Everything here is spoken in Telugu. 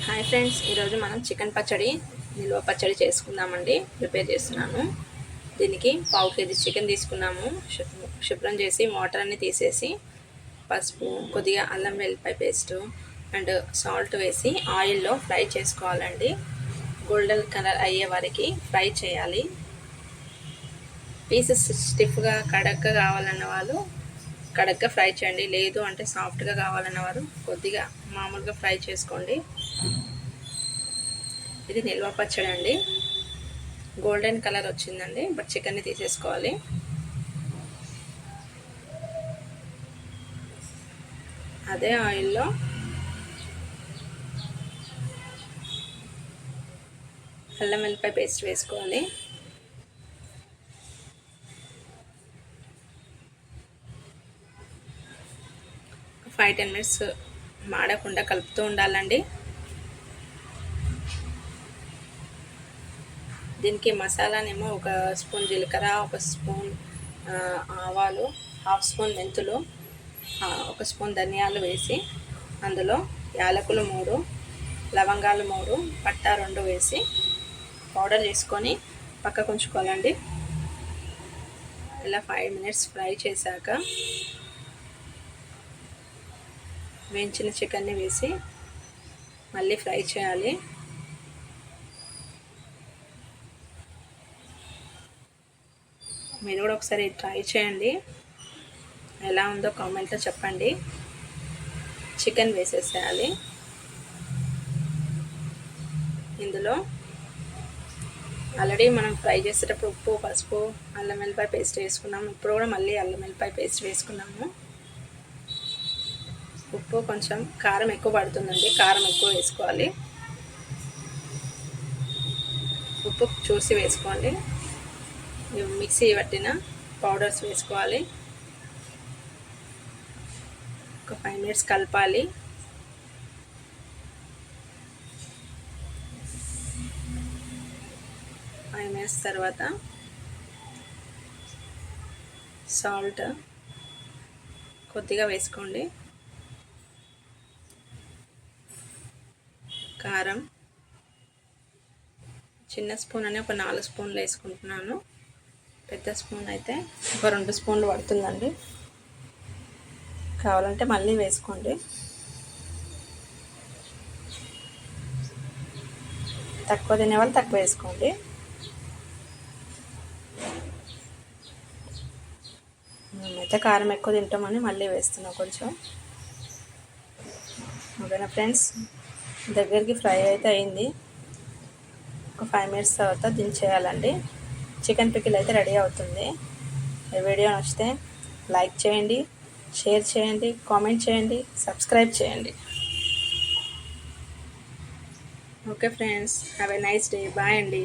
హాయ్ ఫ్రెండ్స్, ఈరోజు మనం చికెన్ పచ్చడి నిల్వ పచ్చడి చేసుకుందామండి. ప్రిపేర్ చేస్తున్నాను. దీనికి పావు కేజీ చికెన్ తీసుకున్నాము. శుభ్రం చేసి వాటర్ అన్ని తీసేసి పసుపు, కొద్దిగా అల్లం వెల్లిపాయ పేస్ట్ అండ్ సాల్ట్ వేసి ఆయిల్లో ఫ్రై చేసుకోవాలండి. గోల్డెన్ కలర్ అయ్యే వరకు ఫ్రై చేయాలి. పీసెస్ స్టిఫ్గా కడక్గా కావాలన్న వాళ్ళు కడక్గా ఫ్రై చేయండి. లేదు అంటే సాఫ్ట్గా కావాలన్న వారు కొద్దిగా మామూలుగా ఫ్రై చేసుకోండి. ఇది నిల్వ పచ్చడి అండి. గోల్డెన్ కలర్ వచ్చిందండి. బట్ చికెన్ని తీసేసుకోవాలి. అదే ఆయిల్లో అల్లం వెల్లిపాయ పేస్ట్ వేసుకోవాలి. ఒక 5-10 మినిట్స్ మాడకుండా కలుపుతూ ఉండాలండి. దీనికి మసాలానేమో ఒక స్పూన్ జీలకర్ర, ఒక స్పూన్ ఆవాలు, హాఫ్ స్పూన్ మెంతులు, ఒక స్పూన్ ధనియాలు వేసి అందులో యాలకులు 3, లవంగాలు 3, పట్టా 2 వేసి పౌడర్ చేసుకొని పక్కకు ఉంచుకోవాలండి. ఇలా 5 మినిట్స్ ఫ్రై చేశాక వేయించిన చికెన్ని వేసి మళ్ళీ ఫ్రై చేయాలి. మీరు కూడా ఒకసారి ట్రై చేయండి. ఎలా ఉందో కామెంట్లో చెప్పండి. చికెన్ వేసేసేయాలి. ఇందులో ఆల్రెడీ మనం ఫ్రై చేసేటప్పుడు ఉప్పు, పసుపు, అల్లం వెల్లిపాయ పేస్ట్ వేసుకున్నాము. ఇప్పుడు కూడా మళ్ళీ అల్లం వెల్లిపాయ పేస్ట్ వేసుకున్నాము. ఉప్పు కొంచెం కారం ఎక్కువ పడుతుందండి. కారం ఎక్కువ వేసుకోవాలి. ఉప్పు చూసి వేసుకోండి. మిక్సీ పట్టిన పౌడర్స్ వేసుకోవాలి. ఒక 5 మినిట్స్ కలపాలి. తర్వాత సాల్ట్ కొద్దిగా వేసుకోండి. కారం చిన్న స్పూన్ అని ఒక 4 స్పూన్లు వేసుకుంటున్నాను. పెద్ద స్పూన్ అయితే ఒక 2 స్పూన్లు పడుతుందండి. కావాలంటే మళ్ళీ వేసుకోండి. తక్కువ తినేవాళ్ళు తక్కువ వేసుకోండి. మేమైతే కారం ఎక్కువ తింటామని మళ్ళీ వేస్తున్నాం కొంచెం. ఓకేనా ఫ్రెండ్స్, దగ్గరికి ఫ్రై అయితే అయింది. ఒక 5 మినిట్స్ తర్వాత దించేయాలండి. చికెన్ పికిల్ అయితే రెడీ అవుతుంది. ఈ వీడియో నచ్చితే లైక్ చేయండి, షేర్ చేయండి, కామెంట్ చేయండి, సబ్స్క్రైబ్ చేయండి. Okay friends, have a nice day. Bye అండి.